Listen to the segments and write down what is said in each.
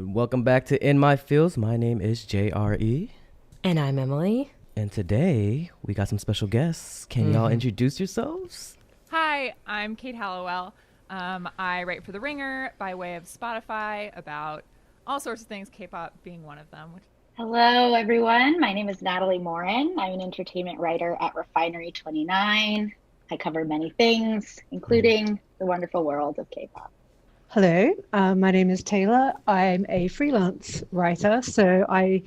Welcome back to In My Fields. My name is JRE. And I'm Emily. And today we got some special guests. Can y'all introduce yourselves? Hi, I'm Kate Halliwell. I write for The Ringer by way of Spotify about all sorts of things, K-pop being one of them. Hello, everyone. My name is Natalie Morin. I'm an entertainment writer at Refinery 29. I cover many things, including the wonderful world of K-pop. Hello, my name is Taylor. I'm a freelance writer, so I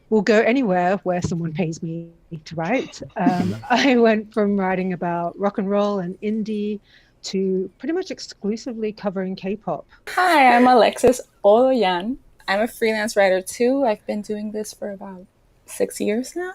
will go anywhere where someone pays me to write. I went from writing about rock and roll and indie to pretty much exclusively covering K-pop. Hi, I'm Alexis Hodoyán. I'm a freelance writer too. I've been doing this for about 6 years now.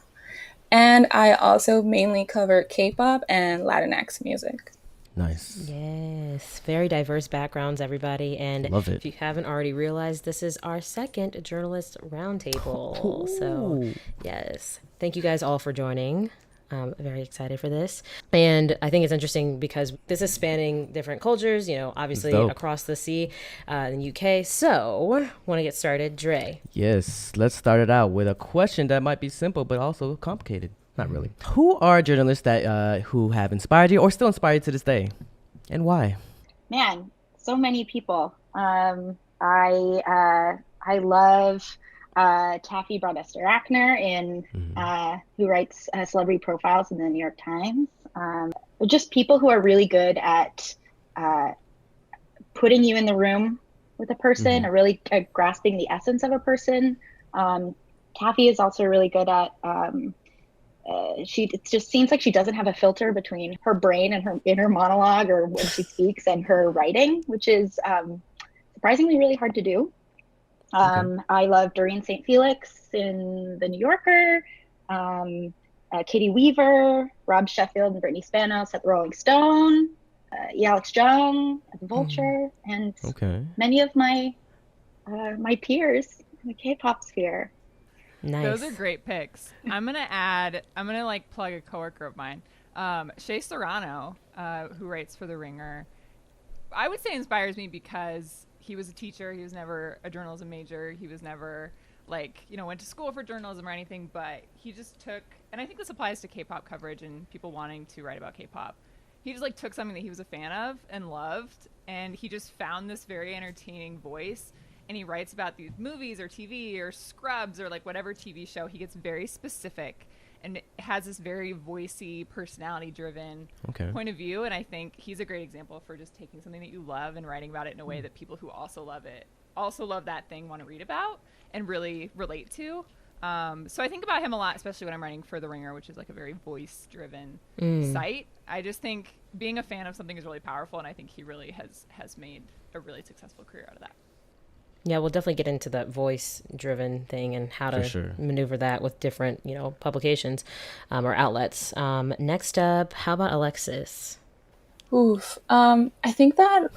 And I also mainly cover K-pop and Latinx music. Nice. Yes, very diverse backgrounds, everybody. And love it. If you haven't already realized, this is our second journalist roundtable. Ooh. So, yes, thank you guys all for joining. I'm very excited for this. And I think it's interesting because this is spanning different cultures, obviously across the sea in the UK. So, want to get started, Dre? Yes, let's start it out with a question that might be simple but also complicated. Not really. Who are journalists that who have inspired you or still inspire you to this day, and why? Man, so many people. I love Taffy Brodesser-Akner who writes celebrity profiles in the New York Times. Just people who are really good at putting you in the room with a person, or really grasping the essence of a person. Taffy is also really good at. It just seems like she doesn't have a filter between her brain and her inner monologue or when she speaks and her writing, which is surprisingly really hard to do. I love Doreen St. Felix in The New Yorker, Katie Weaver, Rob Sheffield and Brittany Spanos at The Rolling Stone, Alex Jung at The Vulture, and many of my peers in the K-pop sphere. Nice. Those are great picks. I'm gonna plug a coworker of mine, Shea Serrano, who writes for The Ringer. I would say inspires me because he was a teacher. He was never a journalism major. He was never went to school for journalism or anything, but he just took, and I think this applies to K-pop coverage and people wanting to write about K-pop. He just took something that he was a fan of and loved, and he just found this very entertaining voice. And he writes about these movies or TV or Scrubs or whatever TV show. He gets very specific and has this very voicey, personality-driven point of view. And I think he's a great example for just taking something that you love and writing about it in a way that people who also love that thing, want to read about and really relate to. So I think about him a lot, especially when I'm writing for The Ringer, which is a very voice-driven site. I just think being a fan of something is really powerful, and I think he really has made a really successful career out of that. Yeah, we'll definitely get into that voice-driven thing and how to maneuver that with different, publications or outlets. Next up, how about Alexis? I think that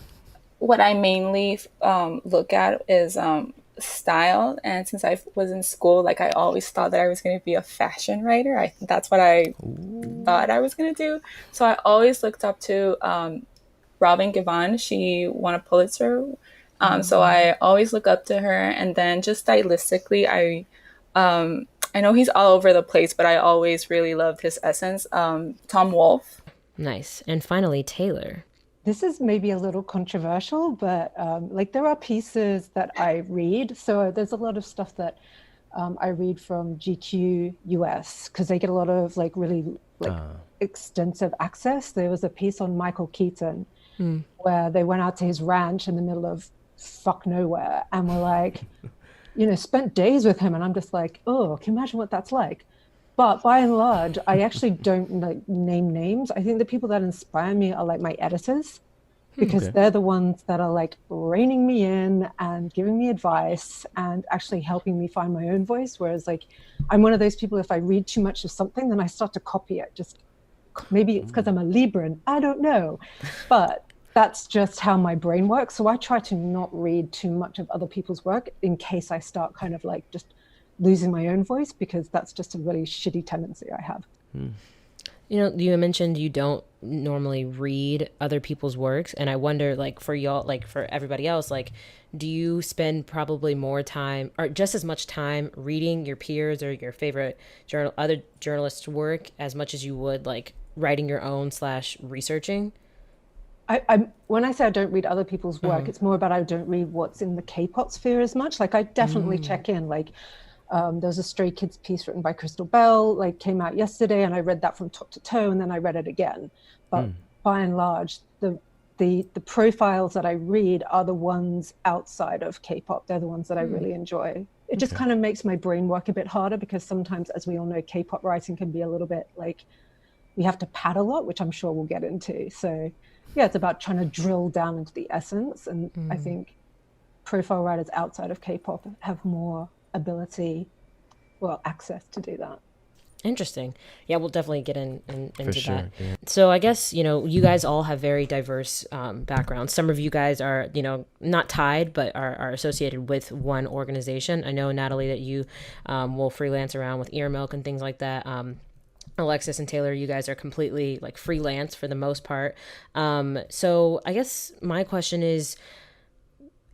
what I mainly look at is style. And since I was in school, I always thought that I was going to be a fashion writer. That's what I thought I was going to do. So I always looked up to Robin Givhan. She won a Pulitzer. So I always look up to her, and then just stylistically, I know he's all over the place, but I always really loved his essence. Tom Wolfe. Nice. And finally, Taylor. This is maybe a little controversial, but there are pieces that I read. So there's a lot of stuff that I read from GQ US because they get a lot of really extensive access. There was a piece on Michael Keaton where they went out to his ranch in the middle of fuck nowhere and were spent days with him, and I'm just oh, can you imagine what that's like? But by and large, I actually don't name names. I think the people that inspire me are my editors, because they're the ones that are reining me in and giving me advice and actually helping me find my own voice. Whereas I'm one of those people, if I read too much of something, then I start to copy it. Just maybe it's because I'm a Libran, I don't know, but that's just how my brain works. So I try to not read too much of other people's work in case I start just losing my own voice, because that's just a really shitty tendency I have. You mentioned you don't normally read other people's works, and I wonder, like, for y'all, like for everybody else, like, do you spend probably more time or just as much time reading your peers or your favorite other journalists' work as much as you would like writing your own / researching? I when I say I don't read other people's work, it's more about I don't read what's in the K-pop sphere as much. Like I definitely check in. Like there was a Stray Kids piece written by Crystal Bell, like came out yesterday, and I read that from top to toe, and then I read it again. But by and large, the profiles that I read are the ones outside of K-pop. They're the ones that I really enjoy. It just kind of makes my brain work a bit harder because sometimes, as we all know, K-pop writing can be a little bit like we have to pad a lot, which I'm sure we'll get into. So yeah, it's about trying to drill down into the essence. And I think profile writers outside of K-pop have more ability, well, access to do that. Interesting. Yeah, we'll definitely get into that. Yeah. So I guess, you guys all have very diverse backgrounds. Some of you guys are, not tied, but are associated with one organization. I know, Natalie, that you will freelance around with Ear Milk and things like that. Alexis and Taylor, you guys are completely like freelance for the most part. So I guess my question is,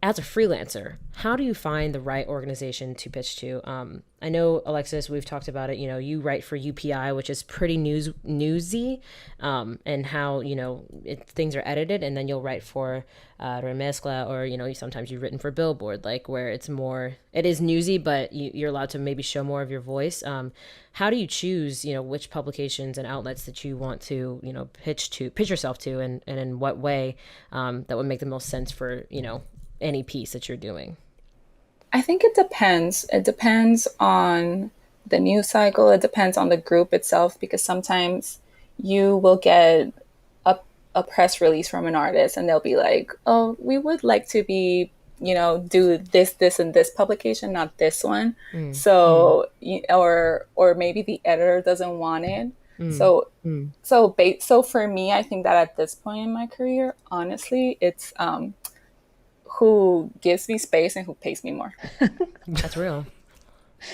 as a freelancer, how do you find the right organization to pitch to? I know, Alexis, we've talked about it. You write for UPI, which is pretty newsy, and how things are edited, and then you'll write for Remezcla, or sometimes you've written for Billboard, like where it is newsy, but you're allowed to maybe show more of your voice. How do you choose which publications and outlets that you want to pitch yourself to, and in what way that would make the most sense for any piece that you're doing? I think it depends. It depends on the news cycle. It depends on the group itself, because sometimes you will get a press release from an artist and they'll be like, oh, we would like to be, do this, and this publication, not this one. So, or maybe the editor doesn't want it. So for me, I think that at this point in my career, honestly, it's, who gives me space and who pays me more. That's real.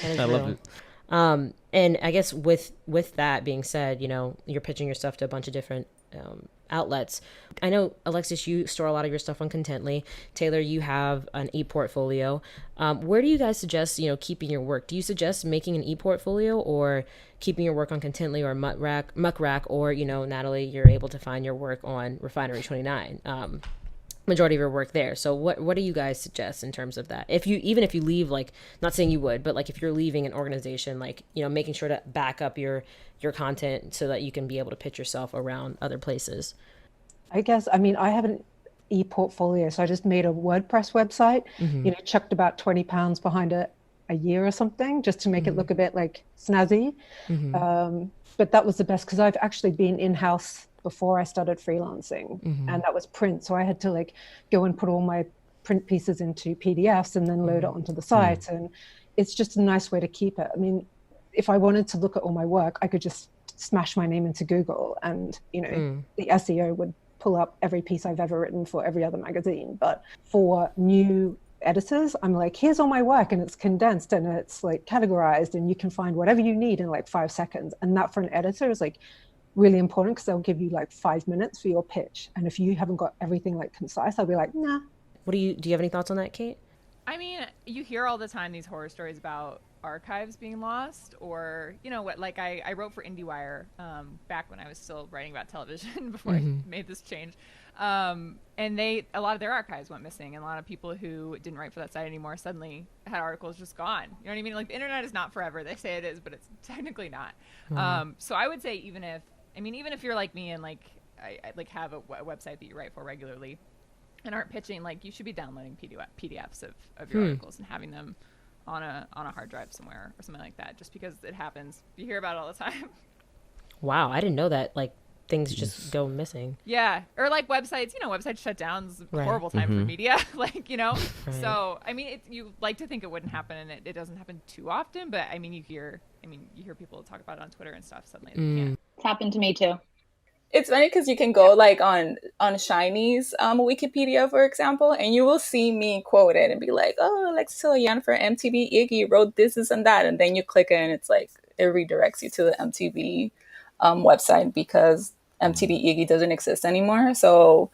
I love it. And I guess with that being said, you're pitching your stuff to a bunch of different outlets. I know, Alexis, you store a lot of your stuff on Contently. Taylor, you have an e-portfolio. Where do you guys suggest, keeping your work? Do you suggest making an e-portfolio or keeping your work on Contently or Muckrack, or, Natalie, you're able to find your work on Refinery 29? Majority of your work there. So what do you guys suggest in terms of that? Even if you leave, like, not saying you would, but like if you're leaving an organization, like, making sure to back up your content so that you can be able to pitch yourself around other places. I guess, I have an e-portfolio, so I just made a WordPress website, chucked about 20 pounds behind it a year or something, just to make it look a bit like snazzy. But that was the best, because I've actually been in-house before I started freelancing, and that was print. So I had to like go and put all my print pieces into PDFs and then load it onto the site. And it's just a nice way to keep it. If I wanted to look at all my work, I could just smash my name into Google and, the SEO would pull up every piece I've ever written for every other magazine. But for new editors, I'm like, here's all my work, and it's condensed and it's like categorized, and you can find whatever you need in like 5 seconds. And that for an editor is like really important, because they'll give you like 5 minutes for your pitch, and if you haven't got everything like concise, I'll be like, nah. Do you have any thoughts on that, Kate? You hear all the time these horror stories about archives being lost, or like I wrote for IndieWire back when I was still writing about television before I made this change, and a lot of their archives went missing, and a lot of people who didn't write for that site anymore suddenly had articles just gone. You know what I mean? Like, the internet is not forever. They say it is, but it's technically not. So I would say, even if you're like me and like I like have a website that you write for regularly and aren't pitching, like, you should be downloading PDFs of your articles and having them on a hard drive somewhere or something like that, just because it happens. You hear about it all the time. Wow, I didn't know that, like, things just go missing. Yeah, or like websites, websites shut down is a horrible time for media, like, So you like to think it wouldn't happen, and it doesn't happen too often, but you hear people talk about it on Twitter and stuff. Suddenly they can't. It's happened to me too. It's funny because you can go like on Shiny's Wikipedia, for example, and you will see me quoted and be like, oh, Alexis Hodoyán for MTV Iggy wrote this and that, and then you click it and it's like it redirects you to the MTV website because MTV Iggy doesn't exist anymore. So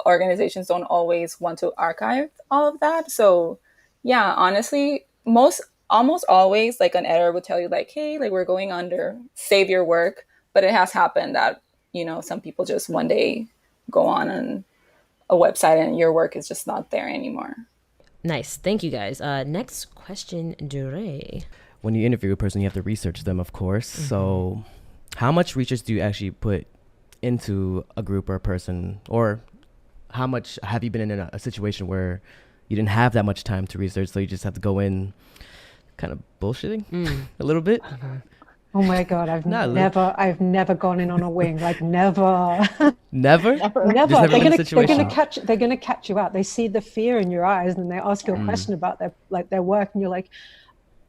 organizations don't always want to archive all of that. So yeah, honestly, almost always like an editor would tell you like, hey, like we're going under, save your work. But it has happened that, some people just one day go on a website and your work is just not there anymore. Nice. Thank you guys. Next question, Dure. When you interview a person, you have to research them, of course. So how much research do you actually put into a group or a person? Or how much have you been in a situation where you didn't have that much time to research, so you just have to go in kind of bullshitting a little bit? Oh my God, I've never gone in on a wing, like never. Never? Never. They're gonna catch you out. They see the fear in your eyes and they ask you a question about their work and you're like,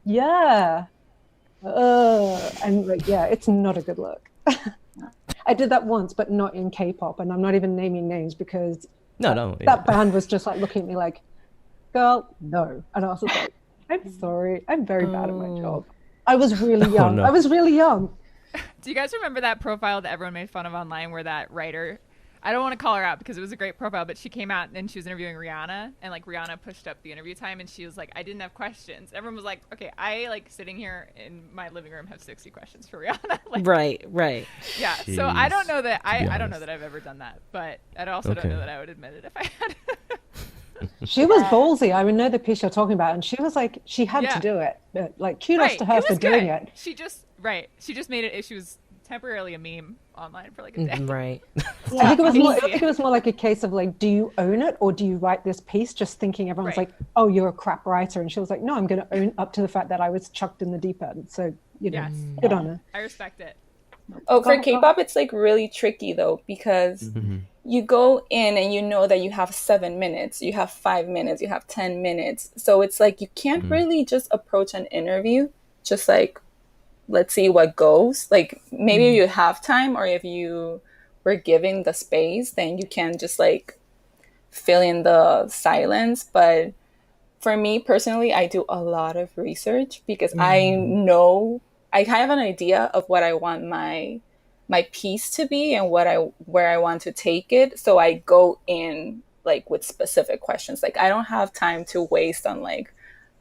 yeah. And like, yeah, it's not a good look. I did that once, but not in K-pop, and I'm not even naming names because that band was just like looking at me like, girl, no. And I was like, I'm sorry, I'm very bad at my job. I was really young. I was really young. Do you guys remember that profile that everyone made fun of online where that writer, I don't want to call her out because it was a great profile, but she came out and she was interviewing Rihanna, and like Rihanna pushed up the interview time and she was like, I didn't have questions. Everyone was like, okay, I like sitting here in my living room have 60 questions for Rihanna. Like, right. Yeah. Jeez, so I don't know that I don't know that I've ever done that, but I also don't know that I would admit it if I had. She was ballsy. I know the piece you're talking about, and she was like, she had to do it. Like, kudos to her for doing it. She just made it. She was temporarily a meme online for like a day. Right. I think it was more like a case of like, do you own it or do you write this piece? Just thinking everyone's like, oh, you're a crap writer, and she was like, no, I'm going to own up to the fact that I was chucked in the deep end. So good on her. I respect it. Oh, for K-pop, it's like really tricky though, because you go in and you know that you have 7 minutes, you have 5 minutes, you have 10 minutes. So it's like you can't really just approach an interview just like, let's see what goes. Like maybe if you have time or if you were given the space, then you can just like fill in the silence. But for me personally, I do a lot of research because I know I have an idea of what I want my piece to be and where I want to take it. So I go in like with specific questions. Like I don't have time to waste on like,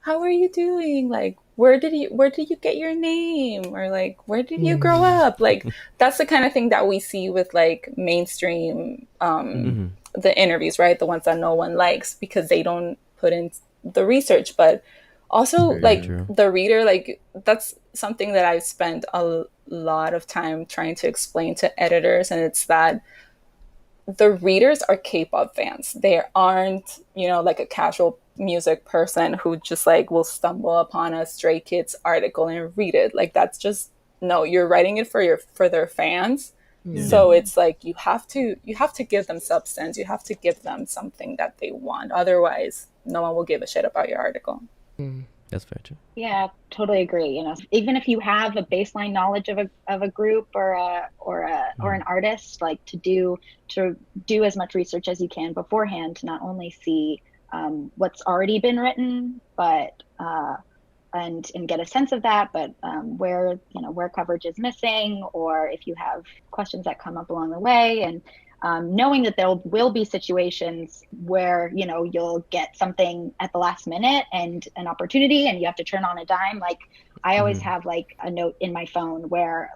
how are you doing? Like, where did you get your name? Or like, where did you grow up? Like, that's the kind of thing that we see with like mainstream, the interviews, right? The ones that no one likes because they don't put in the research. But also like the reader, like that's something that I've spent a lot of time trying to explain to editors. And it's that the readers are K-pop fans. They aren't, like a casual music person who just like will stumble upon a Stray Kids article and read it. Like that's just, no, you're writing it for their fans. So it's like you have to give them substance. You have to give them something that they want. Otherwise, no one will give a shit about your article. That's very true. Yeah, totally agree. Even if you have a baseline knowledge of a group or an artist, like to do as much research as you can beforehand to not only see what's already been written, but and get a sense of that, but where coverage is missing, or if you have questions that come up along the way, and knowing that there will be situations where you'll get something at the last minute and an opportunity and you have to turn on a dime. Like I always have like a note in my phone where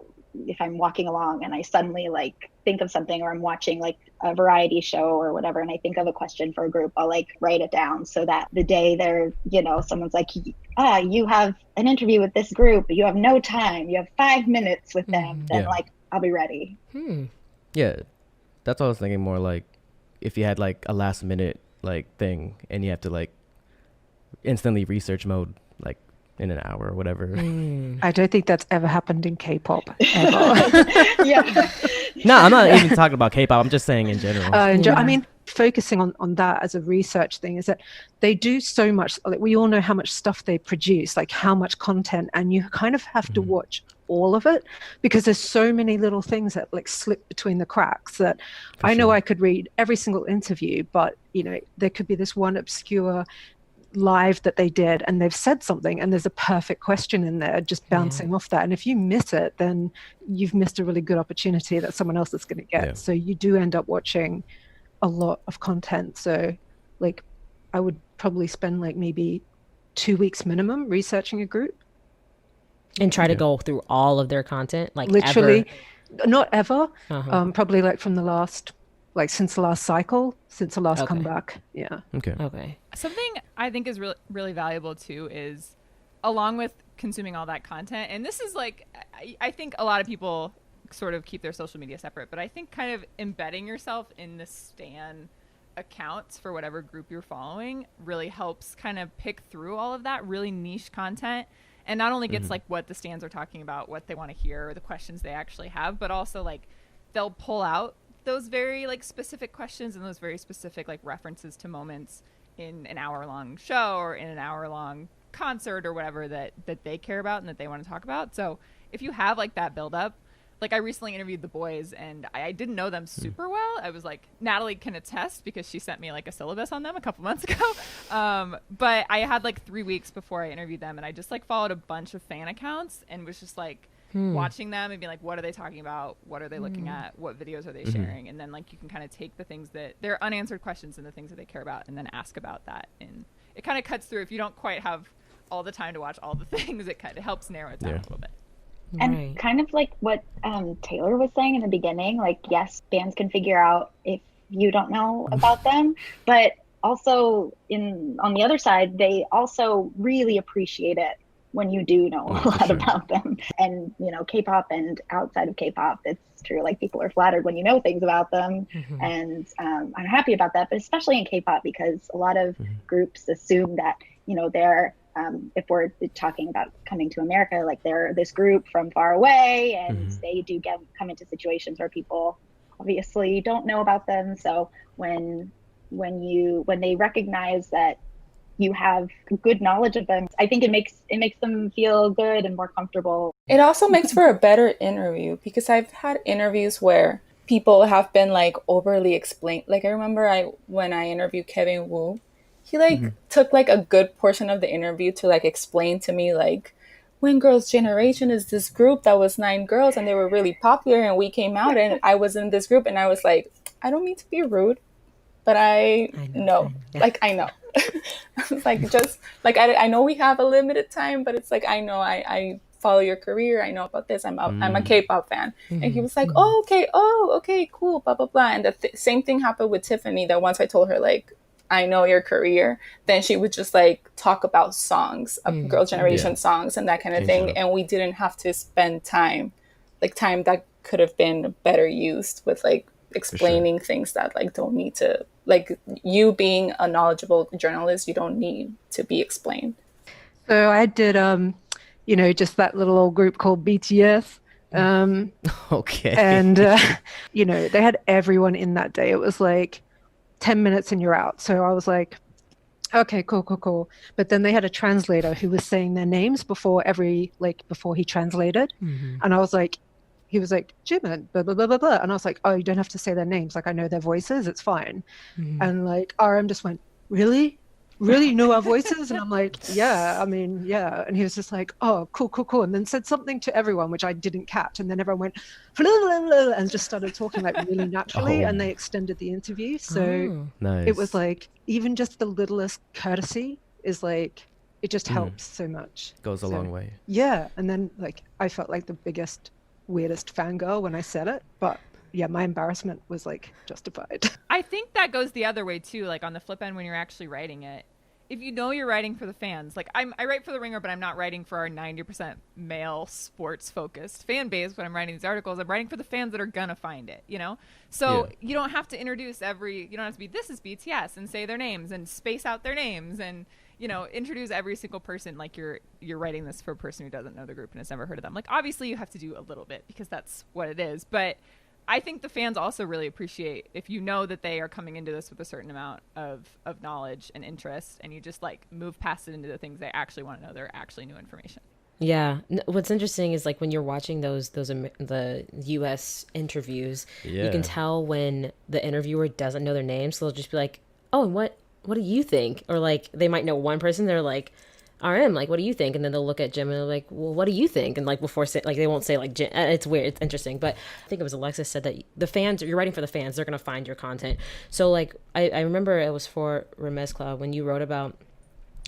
if I'm walking along and I suddenly like think of something, or I'm watching like a variety show or whatever, and I think of a question for a group, I'll like write it down so that the day they're someone's like, you have an interview with this group, you have no time, you have 5 minutes with them, then like I'll be ready. Yeah, that's what I was thinking, more like if you had like a last minute like thing and you have to like instantly research mode like in an hour or whatever. I don't think that's ever happened in K-pop ever. No, I'm not even talking about K-pop. I'm just saying in general. I mean, focusing on that as a research thing is that they do so much. Like we all know how much stuff they produce, like how much content, and you kind of have to watch all of it because there's so many little things that like slip between the cracks that I know I could read every single interview, but there could be this one obscure live that they did and they've said something and there's a perfect question in there just bouncing off that. And if you miss it, then you've missed a really good opportunity that someone else is going to get. Yeah. So you do end up watching a lot of content. So like I would probably spend like maybe 2 weeks minimum researching a group. And try to go through all of their content, like literally, not ever. Probably like from the last, like since the last cycle, since the last comeback. Yeah. Okay. Something I think is really, really valuable too is, along with consuming all that content, and this is like, I think a lot of people sort of keep their social media separate, but I think kind of embedding yourself in the Stan accounts for whatever group you're following really helps kind of pick through all of that really niche content. And not only gets like what the stands are talking about, what they want to hear, or the questions they actually have, but also like they'll pull out those very like specific questions and those very specific like references to moments in an hour-long show or in an hour-long concert or whatever that they care about and that they want to talk about. So if you have like that build up, like I recently interviewed the boys and I didn't know them super well. I was like, Natalie can attest because she sent me like a syllabus on them a couple months ago. But I had like 3 weeks before I interviewed them and I just like followed a bunch of fan accounts and was just like watching them and being like, what are they talking about? What are they looking at? What videos are they sharing? And then like you can kind of take the things that they're unanswered questions and the things that they care about and then ask about that. And it kind of cuts through. If you don't quite have all the time to watch all the things, it kind of helps narrow it down a little bit. And kind of like what Taylor was saying in the beginning, like, yes, bands can figure out if you don't know about them, but also on the other side, they also really appreciate it when you do know a lot about them. And, you know, K-pop and outside of K-pop, it's true. Like people are flattered when you know things about them. And I'm happy about that, but especially in K-pop, because a lot of groups assume that, you know, they're, if we're talking about coming to America, like they're this group from far away and they do come into situations where people obviously don't know about them. So when they recognize that you have good knowledge of them, I think it makes them feel good and more comfortable. It also makes for a better interview because I've had interviews where people have been like overly explained. Like I remember when I interviewed Kevin Wu, he like took like a good portion of the interview to like explain to me like When Girls' Generation is this group that was 9 girls and they were really popular and we came out and I was in this group and I was like, I don't mean to be rude, but I know. Like I know. I was like, just like I know we have a limited time, but it's like I know I follow your career. I know about this. I'm a K-pop fan. And he was like, oh okay, cool, blah blah blah. And the same thing happened with Tiffany. That once I told her like, I know your career, then she would just like talk about songs, Girls' Generation songs and that kind of thing. And we didn't have to spend time that could have been better used with like explaining things that like don't need to, like you being a knowledgeable journalist, you don't need to be explained. So I did, just that little old group called BTS. Okay. And, they had everyone in that day. It was like 10 minutes and you're out. So I was like, okay, cool. But then they had a translator who was saying their names before he translated. And I was like, he was like, Jimin, blah, blah, blah, blah, blah. And I was like, oh, you don't have to say their names. Like, I know their voices. It's fine. And like, RM just went, really? Really? You know our voices? And I'm like, yeah, yeah. And he was just like, oh, cool. And then said something to everyone, which I didn't catch. And then everyone went, blah, blah, blah, and just started talking like really naturally. And they extended the interview. So nice. It was like, even just the littlest courtesy is like, it just helps so much. Goes a long way. Yeah. And then like, I felt like the weirdest fangirl when I said it, but yeah, my embarrassment was like justified. I think that goes the other way too, like on the flip end when you're actually writing it. If you know you're writing for the fans, like I write for The Ringer, but I'm not writing for our 90% male sports focused fan base when I'm writing these articles. I'm writing for the fans that are gonna find it, you know? So you don't have to introduce you don't have to be, this is BTS and say their names and space out their names and, you know, introduce every single person like you're writing this for a person who doesn't know the group and has never heard of them. Like obviously you have to do a little bit because that's what it is, but I think the fans also really appreciate if you know that they are coming into this with a certain amount of knowledge and interest and you just like move past it into the things they actually want to know. They're actually new information. Yeah. What's interesting is like when you're watching the US interviews, you can tell when the interviewer doesn't know their names. So they'll just be like, oh, and what do you think? Or like they might know one person, they're like, RM, like, what do you think? And then they'll look at Jim and they're like, well, what do you think? And like before, like they won't say like Jim. It's weird. It's interesting. But I think it was Alexis said that the fans, you're writing for the fans. They're going to find your content. So like, I remember it was for Remezcla when you wrote about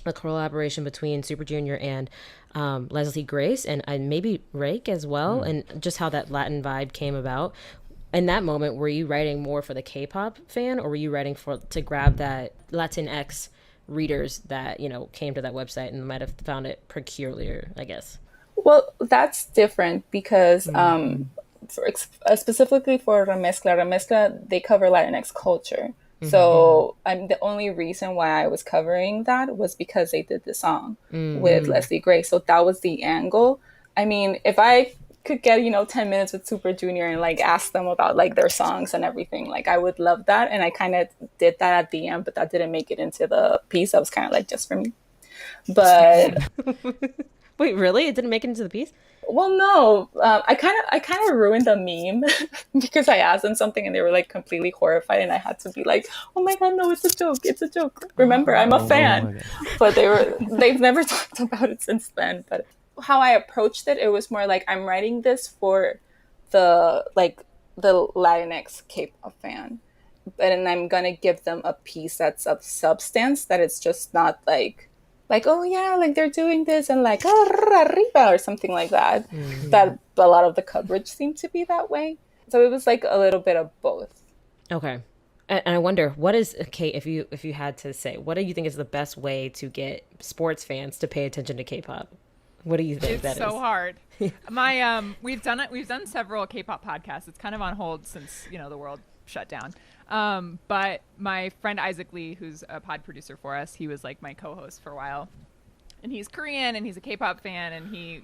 a collaboration between Super Junior and Leslie Grace and maybe Rake as well. And just how that Latin vibe came about. In that moment, were you writing more for the K-pop fan, or were you writing to grab that Latinx readers that, you know, came to that website and might have found it peculiar, I guess? Well, that's different because specifically for Remezcla, they cover Latinx culture. So the only reason why I was covering that was because they did the song with Leslie Grace. So that was the angle. I mean, if I could get, 10 minutes with Super Junior and like ask them about like their songs and everything, like I would love that. And I kind of did that at the end, but that didn't make it into the piece. That was kind of like just for me. But wait, really? It didn't make it into the piece? Well, no, I kind of ruined the meme because I asked them something and they were like completely horrified, and I had to be like, "Oh my God, no, it's a joke! It's a joke! Remember, I'm a fan." But they've never talked about it since then. But how I approached it, it was more like I'm writing this for the Latinx K-pop fan, and I'm gonna give them a piece that's of substance, that it's just not like, oh yeah, like they're doing this and like arriba or something like that. That a lot of the coverage seemed to be that way. So it was like a little bit of both. Okay. And I wonder, what is, Kate, if you had to say, what do you think is the best way to get sports fans to pay attention to K-pop? What do you think that is? It's so hard. We've done several K-pop podcasts. It's kind of on hold since, the world shut down. But my friend Isaac Lee, who's a pod producer for us, he was like my co-host for a while, and he's Korean and he's a K-pop fan, and he,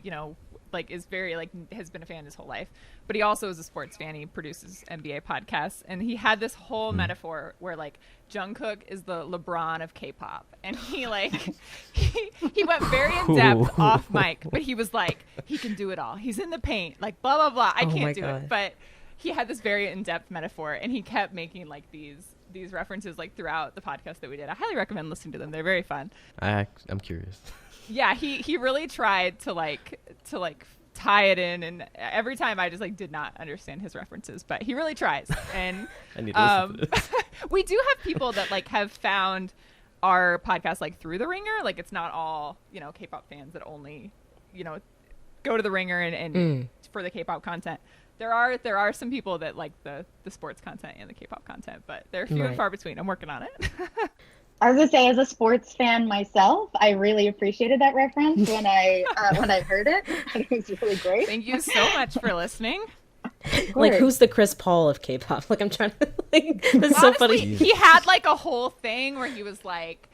is very has been a fan his whole life, but he also is a sports fan. He produces NBA podcasts, and he had this whole metaphor where like Jungkook is the LeBron of K-pop, and he he went very in depth off mic, but he was like, he can do it all. He's in the paint, like blah blah blah. I can't do it, but he had this very in-depth metaphor, and he kept making like these references like throughout the podcast that we did. I highly recommend listening to them. They're very fun. I'm curious. Yeah, he really tried to tie it in, and every time I just did not understand his references, but he really tries. And I need to listen to this. We do have people that have found our podcast through the Ringer. It's not all K-pop fans that only go to the Ringer and for the K-pop content. There are some people that like the sports content and the K-pop content, but they're few and far between. I'm working on it. I was gonna say, as a sports fan myself, I really appreciated that reference when I heard it. It was really great. Thank you so much for listening. Who's the Chris Paul of K-pop? I'm trying to that's honestly, so funny. He had a whole thing where he was like,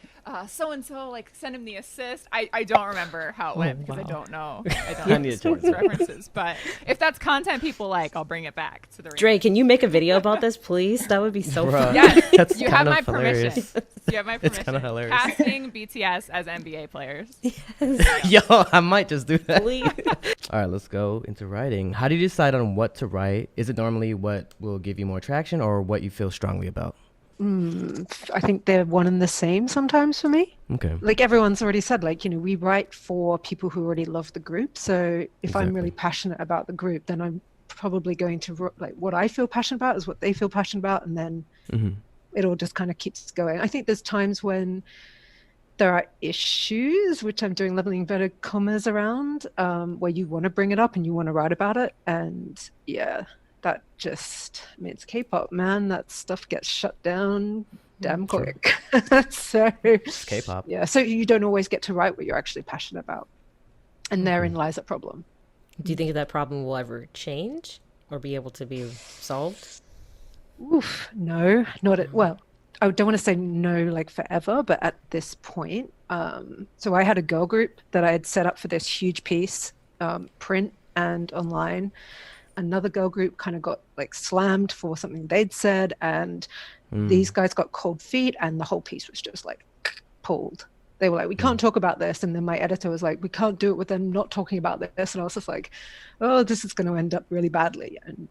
so and so send him the assist. I don't remember how it went because I don't know. I don't know sports references. But if that's content people like, I'll bring it back to the Ringer. Dre, can you make a video about this, please? That would be so fun. Yes, you have my permission. You have my permission. It's kind of hilarious. Casting BTS as NBA players. Yes. Yo, I might just do that. Please. All right, let's go into writing. How do you decide on what to write? Is it normally what will give you more traction, or what you feel strongly about? I think they're one and the same sometimes for me. Okay. Like everyone's already said, we write for people who already love the group. So if I'm really passionate about the group, then I'm probably going to what I feel passionate about is what they feel passionate about, and then it all just kind of keeps going. I think there's times when there are issues, which I'm doing leveling inverted commas around, where you want to bring it up and you want to write about it, and that just, it's K-pop, man. That stuff gets shut down damn quick. So it's K-pop. Yeah, so you don't always get to write what you're actually passionate about, and therein lies a problem. Do you think that problem will ever change or be able to be solved? Oof, no, not at, well, I don't want to say no forever, but at this point, so I had a girl group that I had set up for this huge piece, print and online. Another girl group kind of got slammed for something they'd said, and these guys got cold feet, and the whole piece was just pulled. They were like, we can't talk about this, and then my editor was like, we can't do it with them not talking about this, and I was just like, oh, this is going to end up really badly, and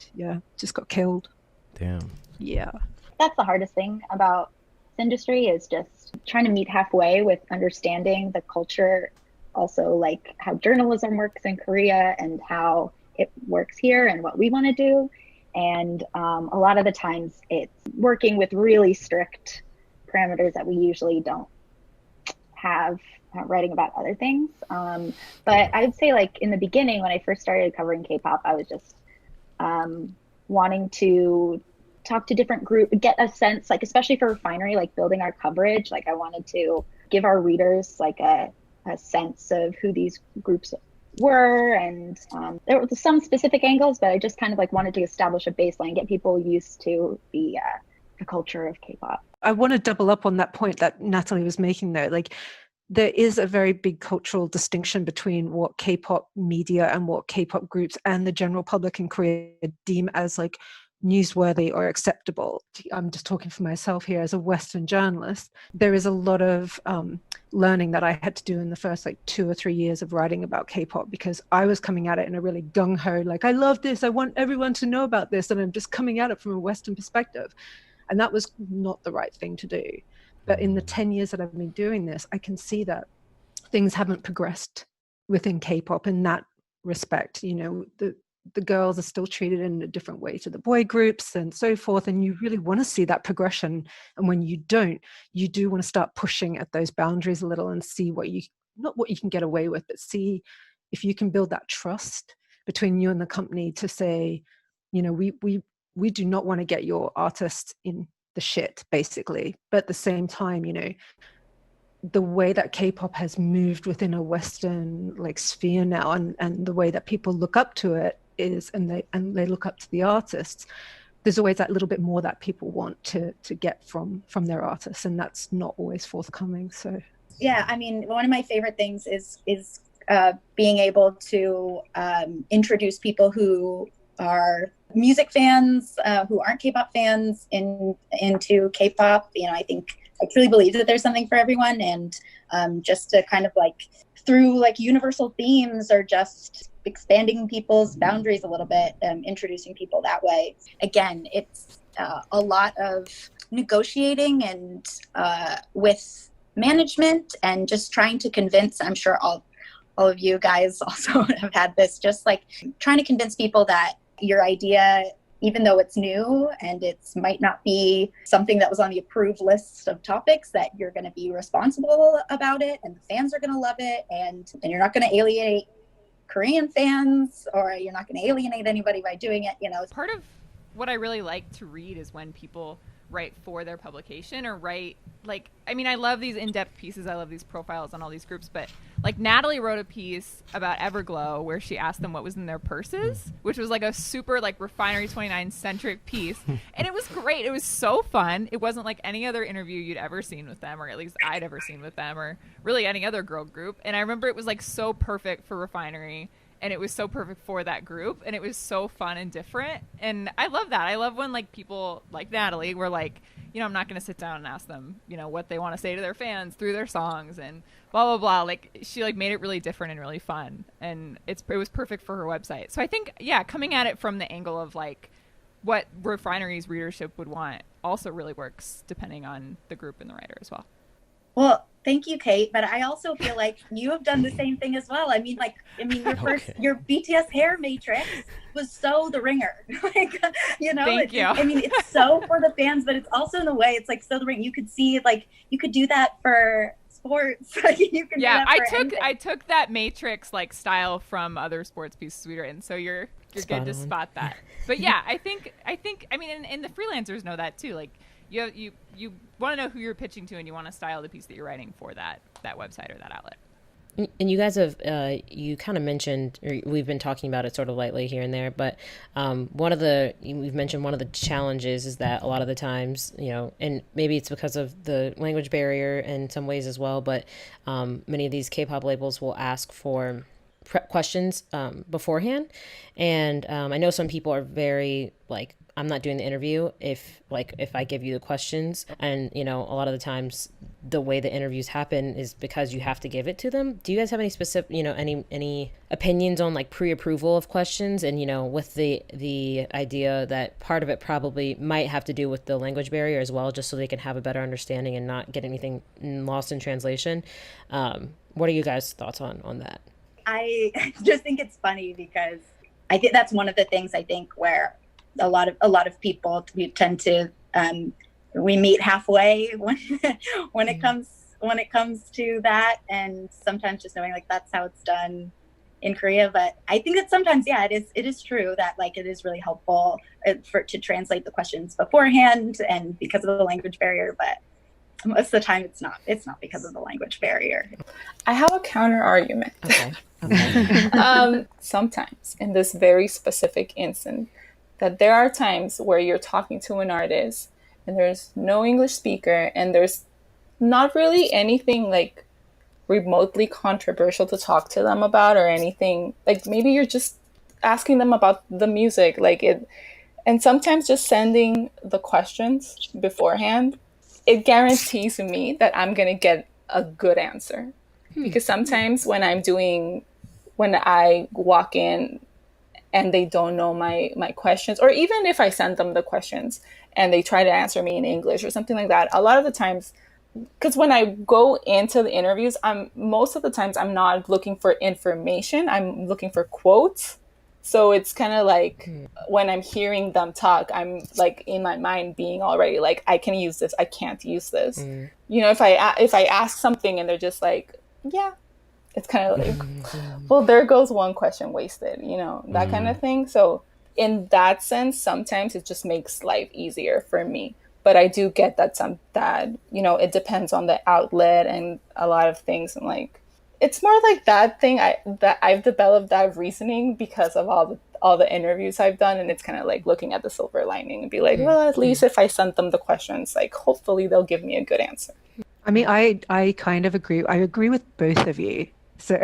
just got killed. Damn. Yeah. That's the hardest thing about industry is just trying to meet halfway with understanding the culture, also like how journalism works in Korea and how it works here and what we want to do. And a lot of the times it's working with really strict parameters that we usually don't have writing about other things. But I would say like in the beginning, when I first started covering K-pop, I was just wanting to talk to different groups, get a sense, like especially for Refinery, like building our coverage, like I wanted to give our readers like a sense of who these groups were, and there were some specific angles, but I just kind of like wanted to establish a baseline, get people used to the culture of K-pop. I want to double up on that point that Natalie was making there. Like, there is a very big cultural distinction between what K-pop media and what K-pop groups and the general public in Korea deem as like newsworthy or acceptable. I'm just talking for myself here as a Western journalist. There is a lot of learning that I had to do in the first like 2 or 3 years of writing about K-pop, because I was coming at it in a really gung-ho, like, I love this, I want everyone to know about this, and I'm just coming at it from a Western perspective. And that was not the right thing to do. But in the 10 years that I've been doing this, I can see that things haven't progressed within K-pop in that respect. You know, the girls are still treated in a different way to the boy groups and so forth. And you really want to see that progression. And when you don't, you do want to start pushing at those boundaries a little and see not what you can get away with, but see if you can build that trust between you and the company to say, you know, we do not want to get your artists in the shit, basically. But at the same time, you know, the way that K-pop has moved within a Western like sphere now, and the way that people look up to it is, and they look up to the artists, there's always that little bit more that people want to get from their artists, and that's not always forthcoming. So yeah, I mean, one of my favorite things is being able to introduce people who are music fans who aren't K-pop fans into K-pop. You know, I truly believe that there's something for everyone, and just to kind of like through like universal themes or just expanding people's boundaries a little bit, introducing people that way. Again, it's a lot of negotiating and with management and just trying to convince, I'm sure all of you guys also have had this, just like trying to convince people that your idea, even though it's new and it might not be something that was on the approved list of topics, that you're going to be responsible about it and the fans are going to love it, and you're not going to alienate Korean fans, or you're not going to alienate anybody by doing it. You know, part of what I really like to read is when people write for their publication or write, like, I mean, I love these in-depth pieces. I love these profiles on all these groups, but like Natalie wrote a piece about Everglow where she asked them what was in their purses, which was like a super like Refinery 29 centric piece. And it was great. It was so fun. It wasn't like any other interview you'd ever seen with them, or at least I'd ever seen with them, or really any other girl group. And I remember it was like so perfect for Refinery, and it was so perfect for that group, and it was so fun and different. And I love that. I love when like people like Natalie were like, you know, I'm not going to sit down and ask them, you know, what they want to say to their fans through their songs and blah, blah, blah. Like, she like made it really different and really fun, and it was perfect for her website. So I think, yeah, coming at it from the angle of like what Refinery's readership would want also really works depending on the group and the writer as well. Well, thank you, Kate. But I also feel like you have done the same thing as well. I mean, your BTS hair matrix was so The Ringer. Like, you know, thank you. I mean, it's so for the fans, but it's also in a way, it's like so The Ringer. You could see, like, you could do that for sports. You can yeah, do that I took that matrix like style from other sports pieces we've written. So you're good to spot that. But yeah, I think I mean, and the freelancers know that too. Like, you want to know who you're pitching to, and you want to style the piece that you're writing for that website or that outlet. And you guys have you kind of mentioned, or we've been talking about it sort of lightly here and there, but we've mentioned one of the challenges is that a lot of the times, you know, and maybe it's because of the language barrier in some ways as well, but many of these K-pop labels will ask for questions beforehand, and I know some people are very like, I'm not doing the interview if I give you the questions. And, you know, a lot of the times the way the interviews happen is because you have to give it to them. Do you guys have any specific, you know, any opinions on like pre-approval of questions? And, you know, with the idea that part of it probably might have to do with the language barrier as well, just so they can have a better understanding and not get anything lost in translation. What are you guys' thoughts on that? I just think it's funny because I think that's one of the things I think where a lot of people, we tend to we meet halfway when it comes to that, and sometimes just knowing like that's how it's done in Korea. But I think that sometimes, yeah, it is true that like it is really helpful to translate the questions beforehand, and because of the language barrier. But most of the time it's not because of the language barrier. I have a counter argument. Okay. Sometimes in this very specific instance, that there are times where you're talking to an artist and there's no English speaker and there's not really anything like remotely controversial to talk to them about, or anything like maybe you're just asking them about the music, like it. And sometimes just sending the questions beforehand, it guarantees me that I'm going to get a good answer. Because sometimes when I walk in and they don't know my questions, or even if I send them the questions and they try to answer me in English or something like that, a lot of the times, because when I go into the interviews, most of the times I'm not looking for information, I'm looking for quotes. So it's kind of like when I'm hearing them talk, I'm like in my mind being already like, I can use this, I can't use this. You know, if I ask something and they're just like, yeah, it's kind of like, well, there goes one question wasted, you know, that kind of thing. So in that sense, sometimes it just makes life easier for me. But I do get that you know, it depends on the outlet and a lot of things. And like, it's more like that thing that I've developed that reasoning because of all the interviews I've done. And it's kind of like looking at the silver lining and be like, well, at least if I sent them the questions, like hopefully they'll give me a good answer. I mean, I kind of agree. I agree with both of you. So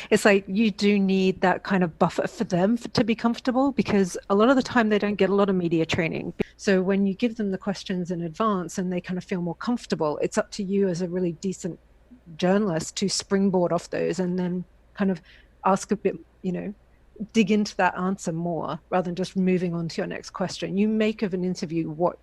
it's like you do need that kind of buffer for them to be comfortable, because a lot of the time they don't get a lot of media training. So when you give them the questions in advance and they kind of feel more comfortable, it's up to you as a really decent journalist to springboard off those and then kind of ask a bit, you know, dig into that answer more rather than just moving on to your next question. You make of an interview what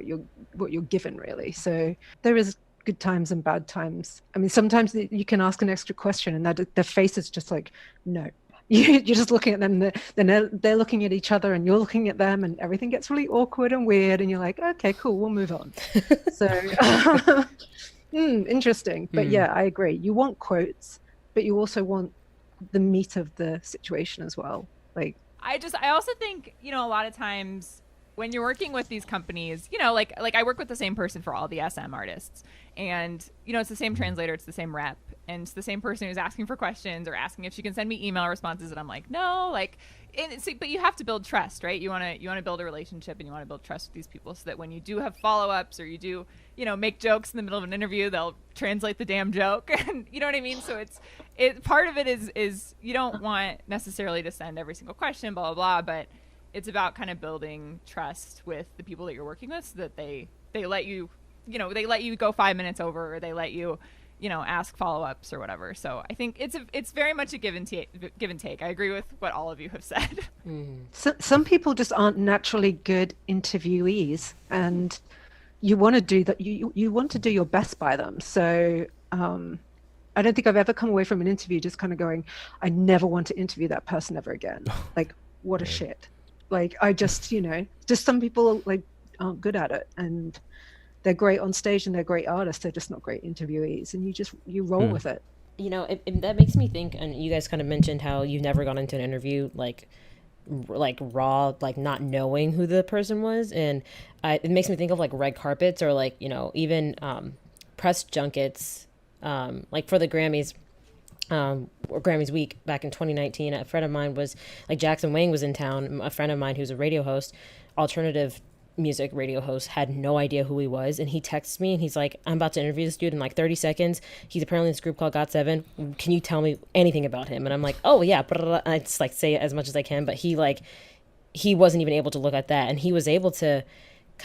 you're given, really. So there is good times and bad times. I mean, sometimes you can ask an extra question and that their face is just like, no. You're just looking at them, then they're looking at each other and you're looking at them, and everything gets really awkward and weird, and you're like, okay, cool, we'll move on. So interesting. But yeah, I agree. You want quotes, but you also want the meat of the situation as well. Like, I also think, you know, a lot of times when you're working with these companies, you know, like I work with the same person for all the SM artists, and, you know, it's the same translator, it's the same rep, and it's the same person who's asking for questions or asking if she can send me email responses, and I'm like, no, like, but you have to build trust, right? You want to build a relationship, and you want to build trust with these people so that when you do have follow-ups or you do, you know, make jokes in the middle of an interview, they'll translate the damn joke. And you know what I mean? So part of it is you don't want necessarily to send every single question, blah, blah, blah, but it's about kind of building trust with the people that you're working with so that they let you, you know, they let you go 5 minutes over, or they let you, you know, ask follow-ups or whatever. So I think it's very much a give and take. I agree with what all of you have said. So, some people just aren't naturally good interviewees, and you want to do that. You want to do your best by them. So I don't think I've ever come away from an interview just kind of going, I never want to interview that person ever again. Like, what a shit. Like, I just, you know, just some people like aren't good at it, and they're great on stage and they're great artists. They're just not great interviewees, and you roll with it. You know, that makes me think, and you guys kind of mentioned how you've never gone into an interview like raw, like not knowing who the person was, and it makes me think of like red carpets, or like, you know, even press junkets, like for the Grammys. Or Grammys week back in 2019, a friend of mine was like, Jackson Wang was in town. A friend of mine who's a radio host, alternative music radio host, had no idea who he was, and he texts me and he's like, I'm about to interview this dude in like 30 seconds. He's apparently in this group called Got7. Can you tell me anything about him? And I'm like, oh yeah, I just like say as much as I can, but he like he wasn't even able to look at that, and he was able to.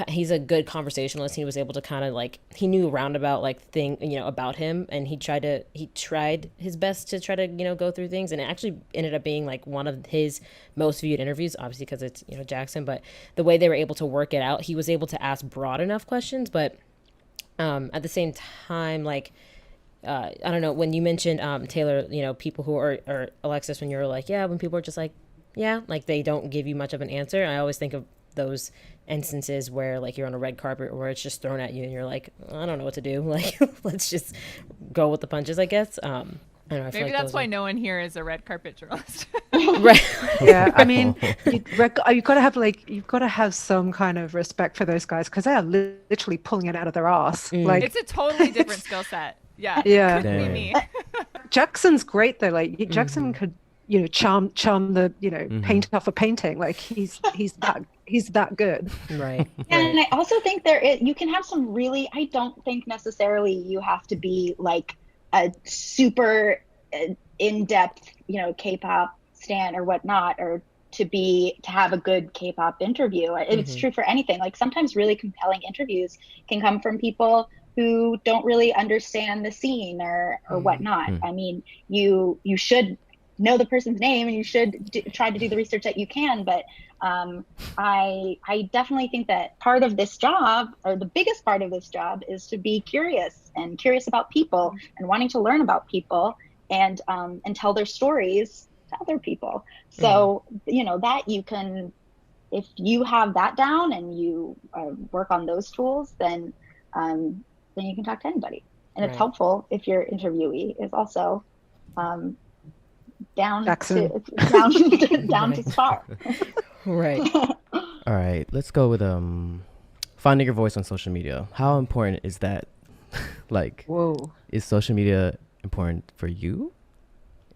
He's a good conversationalist. He was able to kind of like, he knew roundabout like thing, you know, about him, and he tried his best to try to, you know, go through things, and it actually ended up being like one of his most viewed interviews, obviously because it's, you know, Jackson, but the way they were able to work it out, he was able to ask broad enough questions, but at the same time, like, I don't know, when you mentioned Taylor, you know, people who are, or Alexis, when you're like, yeah, when people are just like, yeah, like they don't give you much of an answer, I always think of those instances where like you're on a red carpet where it's just thrown at you and you're like, I don't know what to do, like let's just go with the punches, I guess. I don't know, maybe like that's why no one here is a red carpet journalist. Right. Yeah, I mean, you've got to have some kind of respect for those guys, because they are literally pulling it out of their ass. Like, it's a totally different skill set. Yeah couldn't be me. Jackson's great though, like Jackson could, you know, charm the, you know, paint off a painting, like he's that good, right? And I also think you can have some really, I don't think necessarily you have to be like a super in-depth, you know, K-pop stan or whatnot, or to have a good K-pop interview. It's true for anything. Like sometimes really compelling interviews can come from people who don't really understand the scene or whatnot. I mean, you should know the person's name, and you should try to do the research that you can, but I definitely think that part of this job, or the biggest part of this job, is to be curious about people and wanting to learn about people and tell their stories to other people. So you know that you can, if you have that down and you work on those tools, then you can talk to anybody, and it's helpful if your interviewee is also down to spar. Right. All right, let's go with finding your voice on social media. How important is that? Like, is social media important for you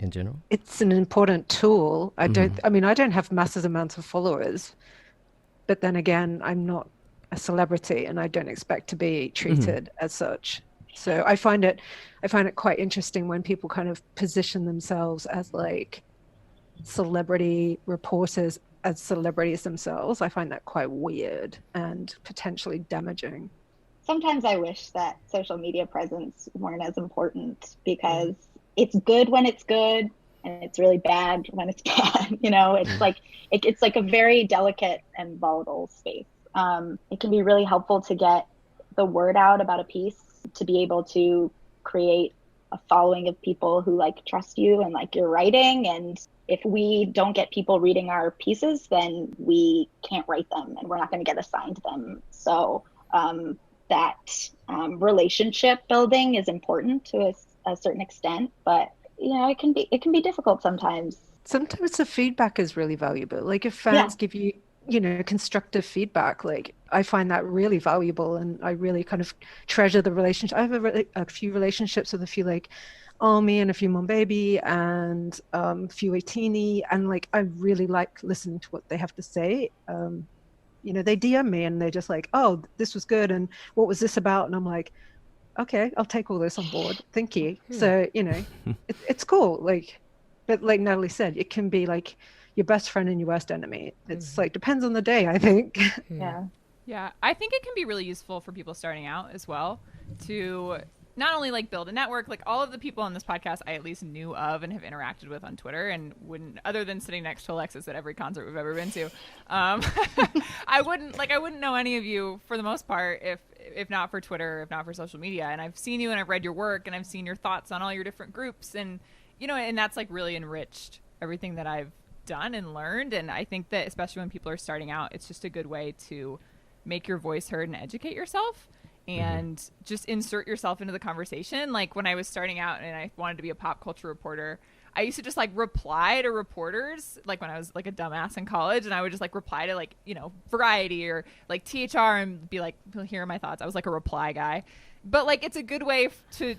in general? It's an important tool. I don't have massive amounts of followers, but then again, I'm not a celebrity and I don't expect to be treated as such. So I find it quite interesting when people kind of position themselves as like celebrity reporters, as celebrities themselves. I find that quite weird and potentially damaging. Sometimes I wish that social media presence weren't as important, because it's good when it's good and it's really bad when it's bad. You know, it's like it's like a very delicate and volatile space. It can be really helpful to get the word out about a piece, to be able to create a following of people who like trust you and like your writing. And if we don't get people reading our pieces, then we can't write them and we're not going to get assigned them. So that relationship building is important to a certain extent, but you know, it can be difficult sometimes. Sometimes the feedback is really valuable. Like if fans give you, you know, constructive feedback, like I find that really valuable, and I really kind of treasure the relationship. I have a few relationships with a few like Army and a few Mon Baby and a few 18, and like I really like listening to what they have to say. You know, they DM me and they're just like, oh, this was good, and what was this about? And I'm like, okay, I'll take all this on board, thank you. So you know, it's cool. Like, but like Natalie said, it can be like your best friend and your worst enemy. It's like depends on the day, I think. Yeah, I think it can be really useful for people starting out as well, to not only like build a network. Like all of the people on this podcast I at least knew of and have interacted with on Twitter, and wouldn't, other than sitting next to Alexis at every concert we've ever been to, I wouldn't know any of you for the most part if not for Twitter, if not for social media. And I've seen you and I've read your work and I've seen your thoughts on all your different groups, and you know, and that's like really enriched everything that I've done and learned. And I think that especially when people are starting out, it's just a good way to make your voice heard and educate yourself, and just insert yourself into the conversation. Like when I was starting out and I wanted to be a pop culture reporter, I used to just like reply to reporters, like when I was like a dumbass in college, and I would just like reply to like, you know, Variety or like THR and be like, here are my thoughts. I was like a reply guy. But like it's a good way to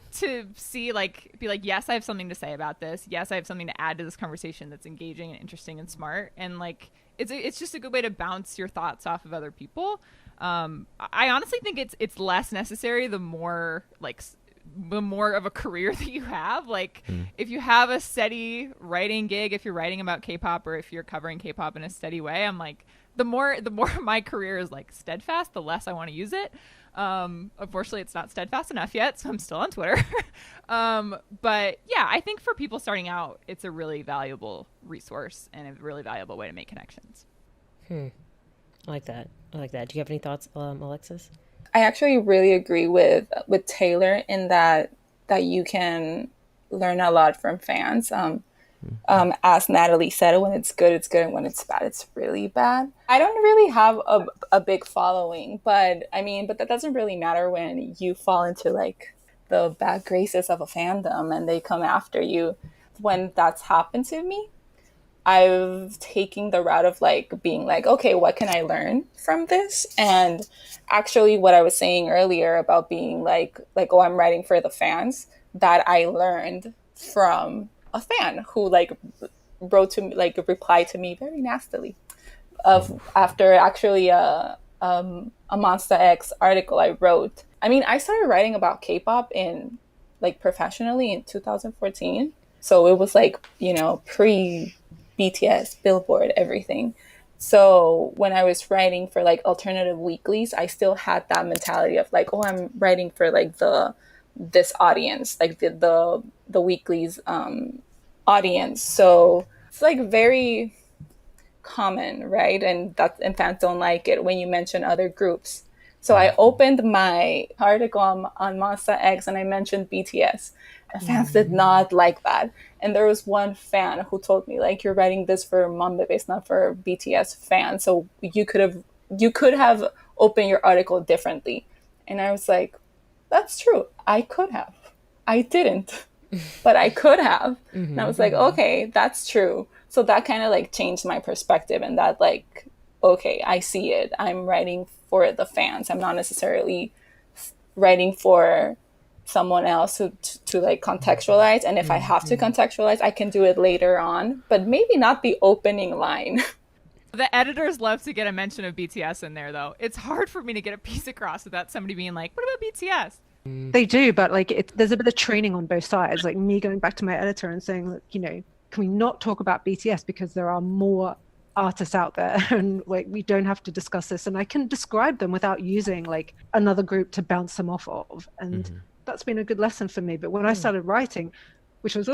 see, like, be like, yes, I have something to say about this. Yes, I have something to add to this conversation that's engaging and interesting and smart. And like it's just a good way to bounce your thoughts off of other people. I honestly think it's less necessary the more the more of a career that you have. Like if you have a steady writing gig, if you're writing about K-pop or if you're covering K-pop in a steady way, I'm like, the more my career is like steadfast, the less I want to use it. Unfortunately, it's not steadfast enough yet, so I'm still on Twitter. But yeah, I think for people starting out, it's a really valuable resource and a really valuable way to make connections. I like that. Do you have any thoughts, Alexis? I actually really agree with Taylor in that you can learn a lot from fans. As Natalie said, when it's good, it's good, and when it's bad, it's really bad. I don't really have a big following, but that doesn't really matter when you fall into like the bad graces of a fandom and they come after you. When that's happened to me, I've taken the route of like being like, okay, what can I learn from this? And actually what I was saying earlier about being like, oh, I'm writing for the fans, that I learned from a fan who like wrote to me, like replied to me very nastily after actually a Monsta X article I wrote. I started writing about K-pop in like professionally in 2014. So it was like, pre BTS, Billboard, everything. So when I was writing for like alternative weeklies, I still had that mentality of like, oh, I'm writing for like this audience, like the weeklies audience. So it's like very common, right? And fans don't like it when you mention other groups. So I opened my article on Monsta X and I mentioned BTS. And fans did not like that. And there was one fan who told me, like, you're writing this for Monbebes, not for BTS fans. So you could have opened your article differently. And I was like, that's true. I could have. I didn't. But I could have. And I was like, okay, that's true. So that kind of like changed my perspective, and that like, okay, I see it. I'm writing for the fans. I'm not necessarily writing for someone else to like contextualize. And if I have to contextualize, I can do it later on, but maybe not the opening line. The editors love to get a mention of BTS in there, though. It's hard for me to get a piece across without somebody being like, what about BTS? They do, but like there's a bit of training on both sides. Like me going back to my editor and saying, look, can we not talk about BTS because there are more artists out there, and like we don't have to discuss this, and I can describe them without using like another group to bounce them off of. And that's been a good lesson for me. But when I started writing, which was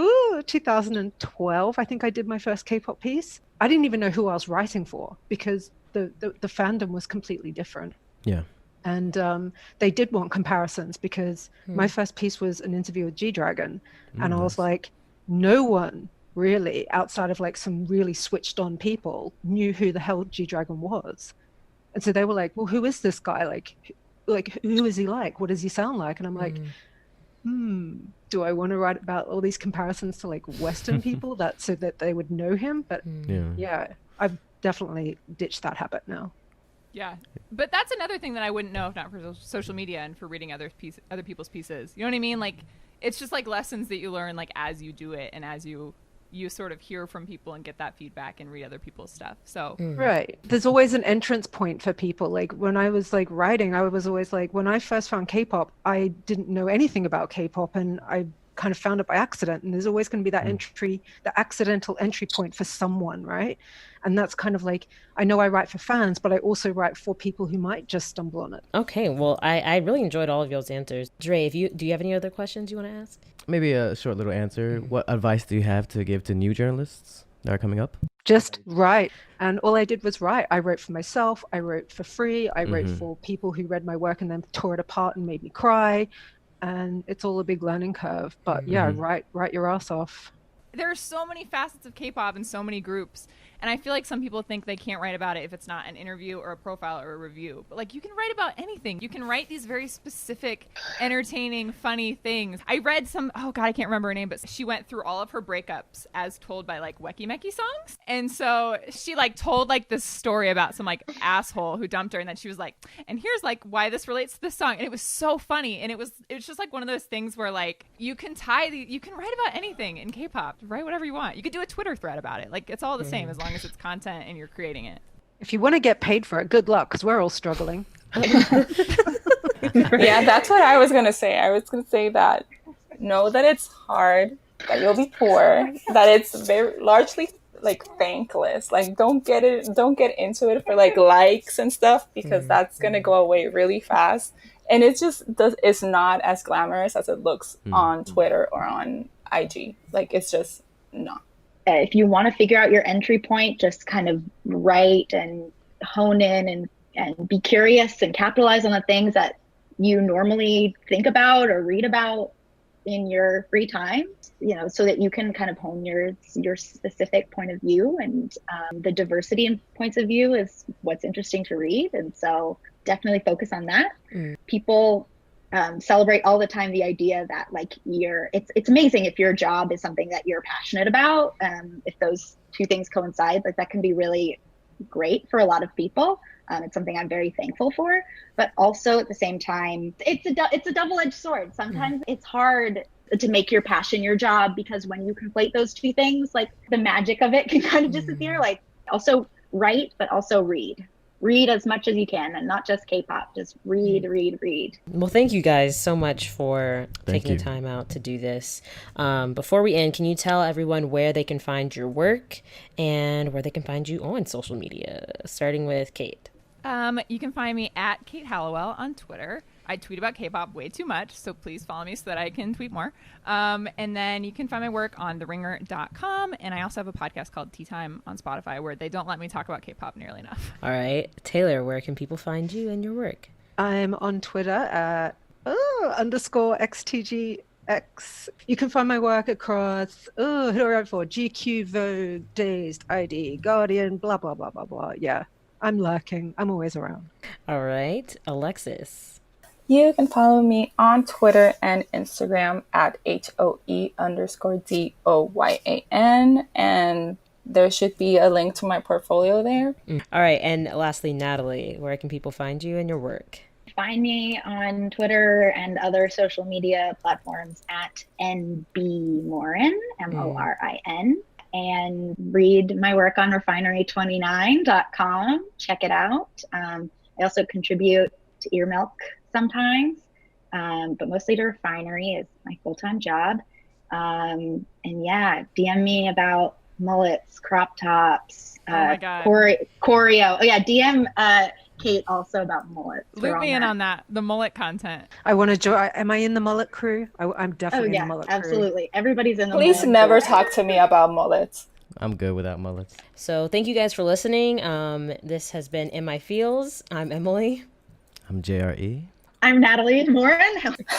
2012, I think I did my first K-pop piece, I didn't even know who I was writing for because the fandom was completely different. Yeah. And they did want comparisons because my first piece was an interview with G-Dragon, and I was like, no one really outside of like some really switched on people knew who the hell G-Dragon was. And so they were like, well, who is this guy? Like who is he like? What does he sound like? And I'm like, do I want to write about all these comparisons to like Western people so that they would know him? But yeah, I've definitely ditched that habit now. Yeah, but that's another thing that I wouldn't know if not for social media and for reading other people's pieces. You know what I mean? Like, it's just like lessons that you learn like as you do it and as you sort of hear from people and get that feedback and read other people's stuff. So right, there's always an entrance point for people. Like when I was like writing, I was always like, when I first found K-pop, I didn't know anything about K-pop, and I kind of found it by accident. And there's always going to be that the accidental entry point for someone, right? And that's kind of like, I know I write for fans, but I also write for people who might just stumble on it. Okay, well, I really enjoyed all of y'all's answers. Dre, do you have any other questions you want to ask? Maybe a short little answer. What advice do you have to give to new journalists that are coming up? Just write. And all I did was write. I wrote for myself. I wrote for free. I wrote for people who read my work and then tore it apart and made me cry. And it's all a big learning curve. But yeah, write your ass off. There are so many facets of K-pop and so many groups. And I feel like some people think they can't write about it if it's not an interview or a profile or a review. But like, you can write about anything. You can write these very specific, entertaining, funny things. I read oh God, I can't remember her name, but she went through all of her breakups as told by like Weki Meki songs. And so she like told like this story about some like asshole who dumped her. And then she was like, and here's like why this relates to this song. And it was so funny. And it was just like one of those things where like you can write about anything in K-pop. Write whatever you want. You could do a Twitter thread about it. Like, it's all the same as long as it's content and you're creating it. If you want to get paid for it, good luck, because we're all struggling. Yeah, that's what I was going to say. I was going to say that know that it's hard, that you'll be poor, that it's very largely like thankless. Like don't get into it for like likes and stuff, because that's gonna go away really fast. And it's not as glamorous as it looks on Twitter or on IG. Like it's just not. If you want to figure out your entry point, just kind of write and hone in and be curious and capitalize on the things that you normally think about or read about in your free time, so that you can kind of hone your specific point of view. And the diversity in points of view is what's interesting to read. And so definitely focus on that. People celebrate all the time the idea that like it's amazing if your job is something that you're passionate about. If those two things coincide, like that can be really great for a lot of people. It's something I'm very thankful for, but also at the same time, it's a double-edged sword. Sometimes it's hard to make your passion your job, because when you conflate those two things, like the magic of it can kind of disappear. Like also write, but also read as much as you can, and not just K-pop, just read. Well, thank you guys so much for taking the time out to do this. Before we end, can you tell everyone where they can find your work and where they can find you on social media, starting with Kate? You can find me at Kate Halliwell on Twitter. I tweet about K-pop way too much, so please follow me so that I can tweet more. And then you can find my work on theringer.com. And I also have a podcast called Tea Time on Spotify, where they don't let me talk about K-pop nearly enough. All right. Taylor, where can people find you and your work? I'm on Twitter at _XTGX. You can find my work across, who do I write for? GQ, Vogue, Dazed, ID, Guardian, blah, blah, blah, blah, blah. Yeah, I'm lurking. I'm always around. All right. Alexis. You can follow me on Twitter and Instagram at HOE_DOYAN. And there should be a link to my portfolio there. All right. And lastly, Natalie, where can people find you and your work? Find me on Twitter and other social media platforms at NBMorin, MORIN. And read my work on refinery29.com. Check it out. I also contribute to Ear Milk sometimes, but mostly to Refinery is my full-time job. And yeah, DM me about mullets, crop tops, choreo. Oh yeah, DM Kate also about mullets. Loop me in on that, the mullet content. I want to join. Am I in the mullet crew? I'm definitely in the mullet crew. Absolutely. Everybody's in the Please mullet never crew. talk to me about mullets. I'm good without mullets. So thank you guys for listening. This has been In My Feels. I'm Emily. I'm JRE. I'm Natalie Morin.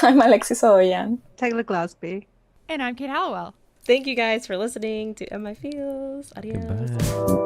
I'm Alexis Hodoyán. Taylor Glasby. And I'm Kate Halliwell. Thank you guys for listening to In My Feels. Adios. Goodbye.